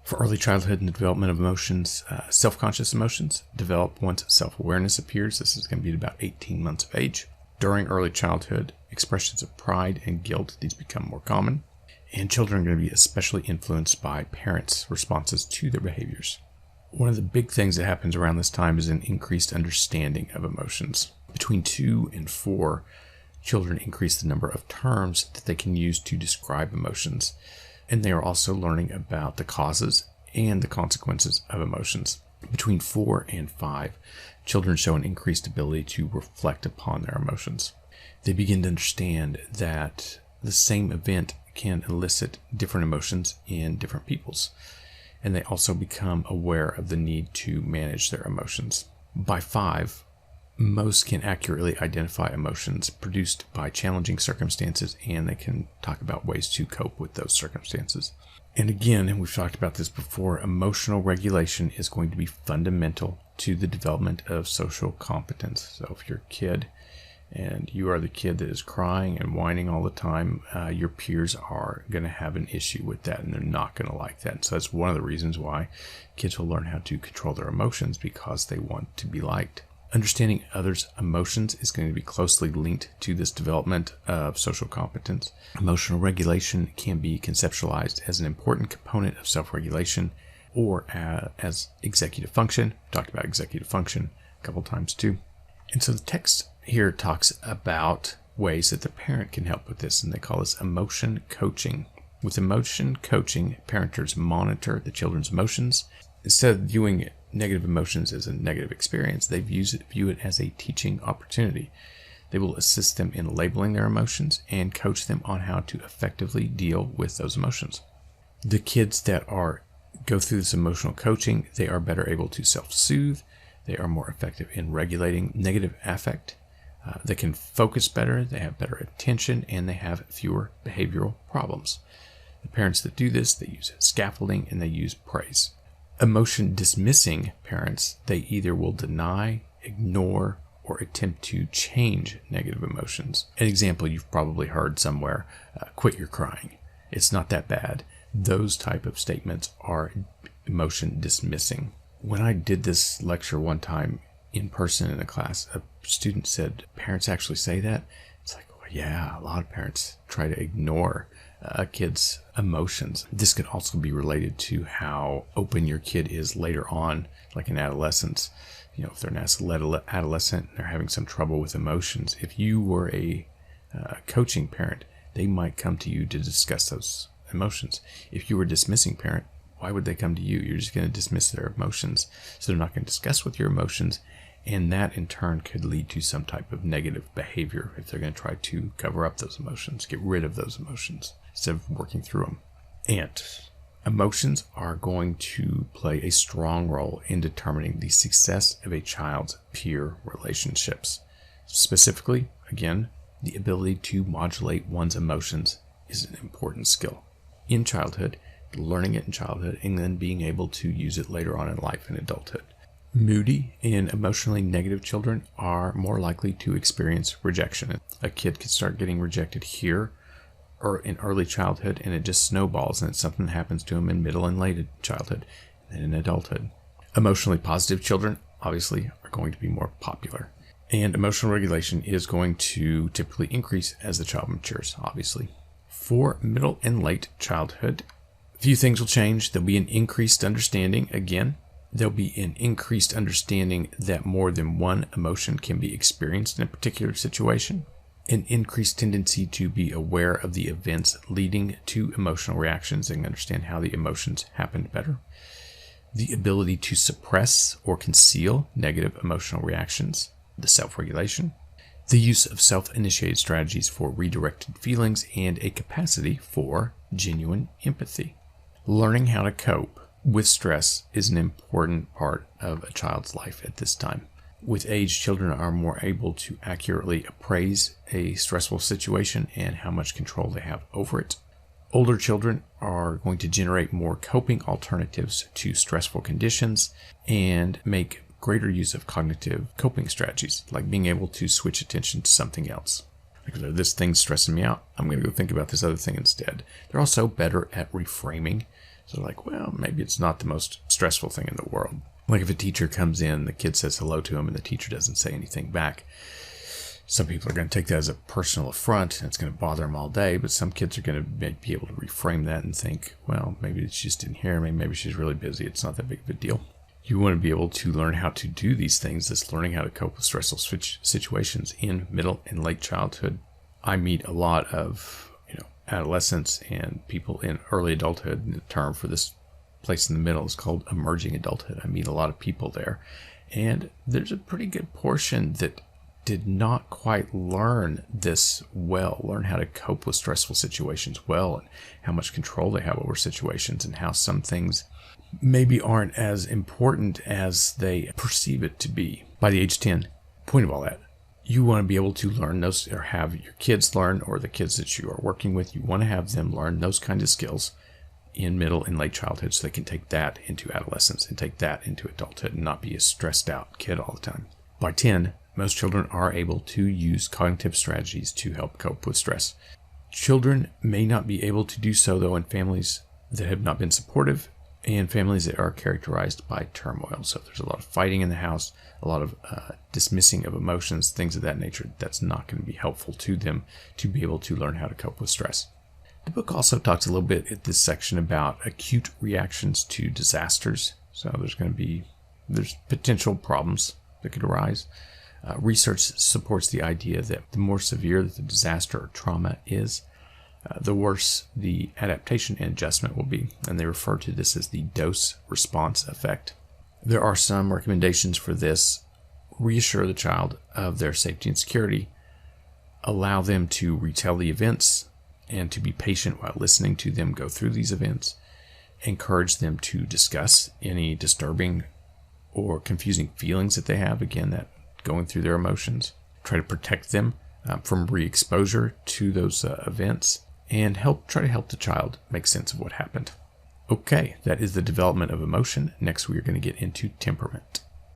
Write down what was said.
For early childhood and the development of emotions, self-conscious emotions develop once self-awareness appears. This is going to be at about 18 months of age. During early childhood, expressions of pride and guilt, these become more common. And children are going to be especially influenced by parents' responses to their behaviors. One of the big things that happens around this time is an increased understanding of emotions. Between 2 and 4, children increase the number of terms that they can use to describe emotions. And they are also learning about the causes and the consequences of emotions. Between 4 and 5, children show an increased ability to reflect upon their emotions. They begin to understand that the same event can elicit different emotions in different peoples. And they also become aware of the need to manage their emotions. By 5, most can accurately identify emotions produced by challenging circumstances, and they can talk about ways to cope with those circumstances. And again, and we've talked about this before, emotional regulation is going to be fundamental to the development of social competence. So if you're a kid and you are the kid that is crying and whining all the time, your peers are going to have an issue with that, and they're not going to like that. So that's one of the reasons why kids will learn how to control their emotions, because they want to be liked. Understanding others' emotions is going to be closely linked to this development of social competence. Emotional regulation can be conceptualized as an important component of self-regulation, or as executive function. We talked about executive function a couple times too. And so the text here talks about ways that the parent can help with this, and they call this emotion coaching. With emotion coaching, parenters monitor the children's emotions. Instead of viewing negative emotions as a negative experience, they view it as a teaching opportunity. They will assist them in labeling their emotions and coach them on how to effectively deal with those emotions. The kids that go through this emotional coaching, they are better able to self-soothe. They are more effective in regulating negative affect. They can focus better, they have better attention, and they have fewer behavioral problems. The parents that do this, they use scaffolding and they use praise. Emotion dismissing parents, they either will deny, ignore, or attempt to change negative emotions. An example you've probably heard somewhere, quit your crying. It's not that bad. Those type of statements are emotion dismissing. When I did this lecture one time in person in a class, a student said, parents actually say that? It's like, well, yeah, a lot of parents try to ignore a kid's emotions. This could also be related to how open your kid is later on, like in adolescence. You know, if they're an adolescent and they're having some trouble with emotions, if you were a coaching parent, they might come to you to discuss those emotions. If you were a dismissing parent, why would they come to you? You're just going to dismiss their emotions. So they're not going to discuss with your emotions. And that in turn could lead to some type of negative behavior if they're going to try to cover up those emotions, get rid of those emotions instead of working through them. And emotions are going to play a strong role in determining the success of a child's peer relationships. Specifically, again, the ability to modulate one's emotions is an important skill in childhood, learning it in childhood, and then being able to use it later on in life in adulthood. Moody and emotionally negative children are more likely to experience rejection. A kid could start getting rejected here or in early childhood, and it just snowballs, and it's something that happens to them in middle and late childhood and in adulthood. Emotionally positive children obviously are going to be more popular. And emotional regulation is going to typically increase as the child matures, obviously. For middle and late childhood, a few things will change. There'll be an increased understanding again. There'll be an increased understanding that more than one emotion can be experienced in a particular situation. An increased tendency to be aware of the events leading to emotional reactions and understand how the emotions happened better. The ability to suppress or conceal negative emotional reactions, the self-regulation. The use of self-initiated strategies for redirected feelings, and a capacity for genuine empathy. Learning how to cope with stress is an important part of a child's life at this time. With age, children are more able to accurately appraise a stressful situation and how much control they have over it. Older children are going to generate more coping alternatives to stressful conditions and make greater use of cognitive coping strategies, like being able to switch attention to something else. Like, this thing's stressing me out, I'm going to go think about this other thing instead. They're also better at reframing. So like, well, maybe it's not the most stressful thing in the world. Like if a teacher comes in, the kid says hello to him and the teacher doesn't say anything back. Some people are going to take that as a personal affront and it's going to bother them all day. But some kids are going to be able to reframe that and think, well, maybe she just didn't hear me. Maybe she's really busy. It's not that big of a deal. You want to be able to learn how to do these things. That's learning how to cope with stressful situations in middle and late childhood. I meet a lot of, adolescents and people in early adulthood. The term for this place in the middle is called emerging adulthood. I meet a lot of people there, and there's a pretty good portion that did not quite learn this well, learn how to cope with stressful situations well, and how much control they have over situations, and how some things maybe aren't as important as they perceive it to be. By the age 10, point of all that, you want to be able to learn those, or have your kids learn, or the kids that you are working with, you want to have them learn those kinds of skills in middle and late childhood so they can take that into adolescence and take that into adulthood and not be a stressed out kid all the time. By 10, most children are able to use cognitive strategies to help cope with stress. Children may not be able to do so, though, in families that have not been supportive and families that are characterized by turmoil. So if there's a lot of fighting in the house, a lot of dismissing of emotions, things of that nature, that's not going to be helpful to them to be able to learn how to cope with stress. The book also talks a little bit at this section about acute reactions to disasters. So there's potential problems that could arise. Research supports the idea that the more severe that the disaster or trauma is, the worse the adaptation and adjustment will be. And they refer to this as the dose-response effect. There are some recommendations for this. Reassure the child of their safety and security. Allow them to retell the events and to be patient while listening to them go through these events. Encourage them to discuss any disturbing or confusing feelings that they have. Again, that going through their emotions. Try to protect them from re-exposure to those events, and try to help the child make sense of what happened. Okay, that is the development of emotion. Next, we are going to get into temperament.